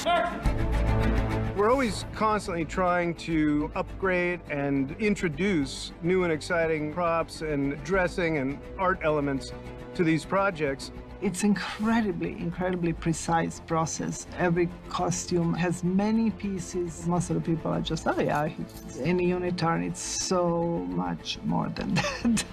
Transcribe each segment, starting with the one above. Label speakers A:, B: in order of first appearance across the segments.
A: We're always constantly trying to upgrade and introduce new and exciting props and dressing and art elements to these projects.
B: It's incredibly precise process. Every costume has many pieces. Most of the people are just, oh yeah, in a unitard, it's so much more than that.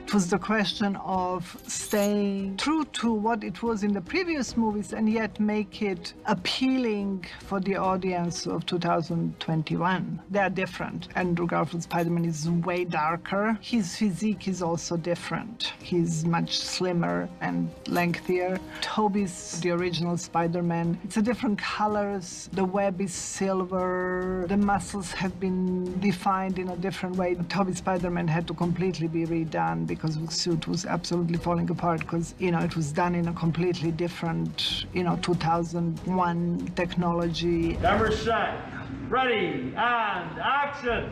B: It was the question of staying true to what it was in the previous movies and yet make it appealing for the audience of 2021. They are different. Andrew Garfield's Spider-Man is way darker. His physique is also different. He's much slimmer and lengthier. Tobey's, the original Spider-Man, it's a different colors. The web is silver. The muscles have been defined in a different way. Tobey's Spider-Man had to completely be redone because the suit was absolutely falling apart because, it was done in a completely different, 2001 technology.
C: Camera set, ready, and action!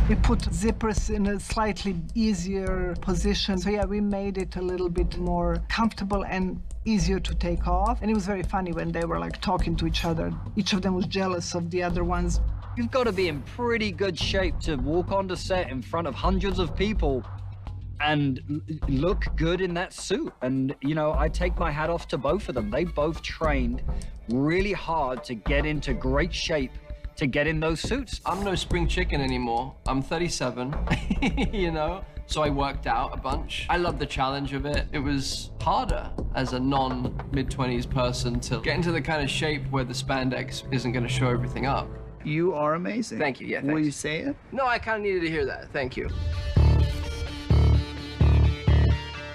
B: We put zippers in a slightly easier position. So yeah, we made it a little bit more comfortable and easier to take off. And it was very funny when they were like talking to each other. Each of them was jealous of the other ones.
D: You've got to be in pretty good shape to walk onto set in front of hundreds of people and look good in that suit. And, I take my hat off to both of them. They both trained really hard to get into great shape to get in those suits.
E: I'm no spring chicken anymore. I'm 37, so I worked out a bunch. I love the challenge of it. It was harder as a non-mid-20s person to get into the kind of shape where the spandex isn't going to show everything up.
F: You are amazing.
E: Thank you, yeah, thanks.
F: Will you say it?
E: No, I kind of needed to hear that. Thank you.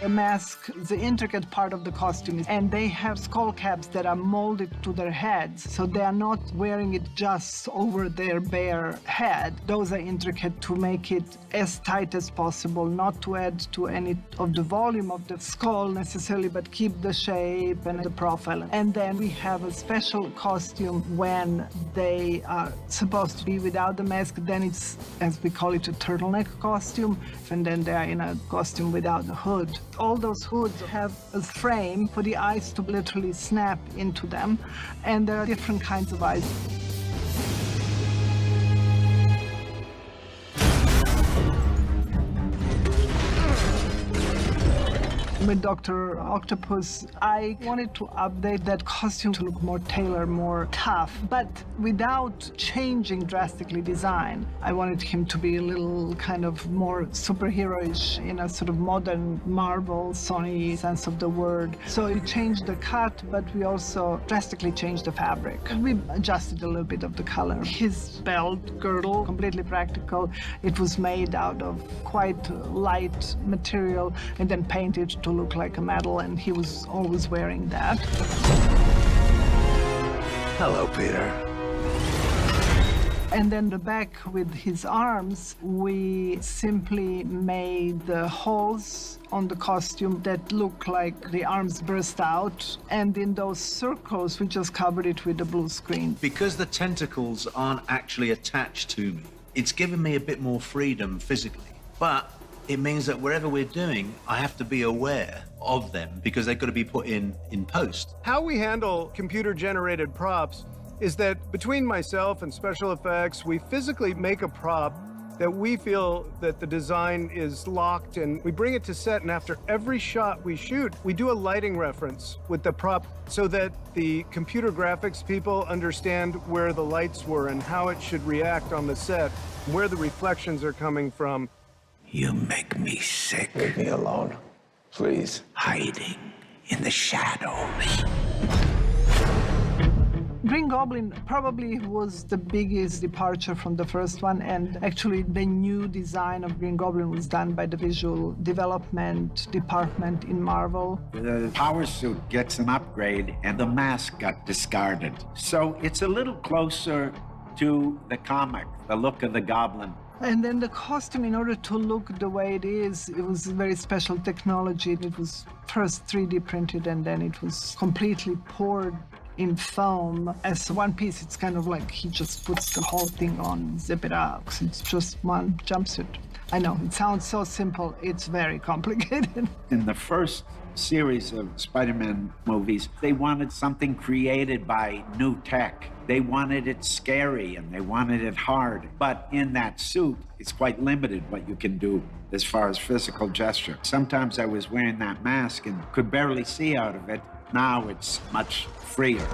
B: A mask is an intricate part of the costume, and they have skull caps that are molded to their heads, so they are not wearing it just over their bare head. Those are intricate to make it as tight as possible, not to add to any of the volume of the skull necessarily, but keep the shape and the profile. And then we have a special costume when they are supposed to be without the mask. Then it's, as we call it, a turtleneck costume, and then they are in a costume without the hood. All those hoods have a frame for the eyes to literally snap into them, and there are different kinds of eyes. With Dr. Octopus, I wanted to update that costume to look more tailored, more tough, but without changing drastically design. I wanted him to be a little kind of more superhero-ish in a sort of modern Marvel, Sony sense of the word. So we changed the cut, but we also drastically changed the fabric. We adjusted a little bit of the color. His belt girdle, completely practical. It was made out of quite light material and then painted to look like a medal, and he was always wearing that.
F: Hello, Peter.
B: And then the back with his arms, we simply made the holes on the costume that look like the arms burst out. And in those circles, we just covered it with a blue screen.
G: Because the tentacles aren't actually attached to me, it's given me a bit more freedom physically. But it means that wherever we're doing, I have to be aware of them because they've got to be put in post.
A: How we handle computer-generated props is that between myself and special effects, we physically make a prop that we feel that the design is locked, and we bring it to set, and after every shot we shoot, we do a lighting reference with the prop so that the computer graphics people understand where the lights were and how it should react on the set, where the reflections are coming from.
F: You make me sick. Leave me alone, please. Hiding in the shadows.
B: Green Goblin probably was the biggest departure from the first one, and actually the new design of Green Goblin was done by the visual development department in Marvel.
H: The power suit gets an upgrade and the mask got discarded. So it's a little closer to the comic, the look of the Goblin.
B: And then the costume, in order to look the way it is, it was very special technology. It was first 3D printed, and then it was completely poured in foam. As one piece, it's kind of like he just puts the whole thing on, zip it up. It's just one jumpsuit. I know, it sounds so simple. It's very complicated.
H: In the first series of Spider-Man movies, they wanted something created by new tech. They wanted it scary and they wanted it hard. But in that suit, it's quite limited what you can do as far as physical gesture. Sometimes I was wearing that mask and could barely see out of it. Now it's much freer.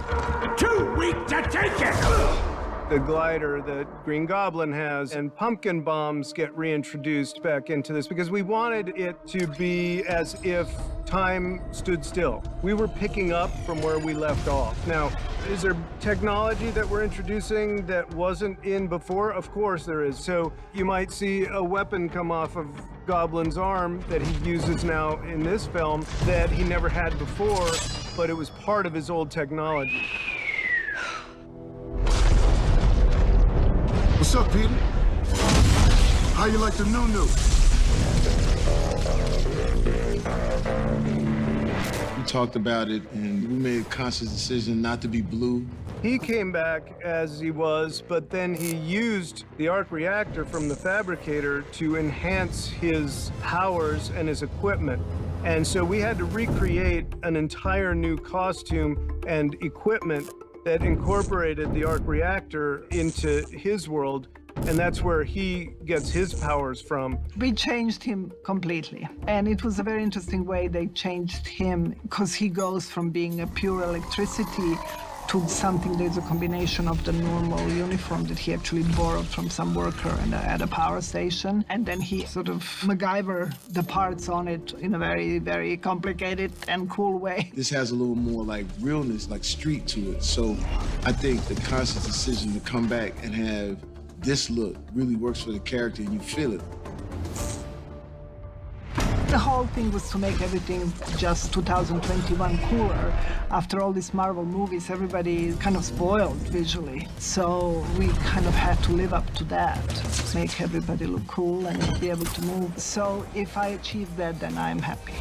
F: Too weak to take it!
A: The glider that Green Goblin has and pumpkin bombs get reintroduced back into this because we wanted it to be as if time stood still. We were picking up from where we left off. Now, is there technology that we're introducing that wasn't in before? Of course there is. So you might see a weapon come off of Goblin's arm that he uses now in this film that he never had before, but it was part of his old technology.
I: What's up, Peter? How you like the new?
J: We talked about it, and we made a conscious decision not to be blue.
A: He came back as he was, but then he used the arc reactor from the fabricator to enhance his powers and his equipment. And so we had to recreate an entire new costume and equipment that incorporated the arc reactor into his world, and that's where he gets his powers from.
B: We changed him completely, and it was a very interesting way they changed him, because he goes from being a pure electricity to something that's a combination of the normal uniform that he actually borrowed from some worker at a power station, and then he sort of MacGyver the parts on it in a very, very complicated and cool way.
J: This has a little more like realness, like street to it. So I think the conscious decision to come back and have this look really works for the character, and you feel it.
B: The whole thing was to make everything just 2021 cooler. After all these Marvel movies, everybody is kind of spoiled visually. So we kind of had to live up to that, make everybody look cool and be able to move. So if I achieve that, then I'm happy.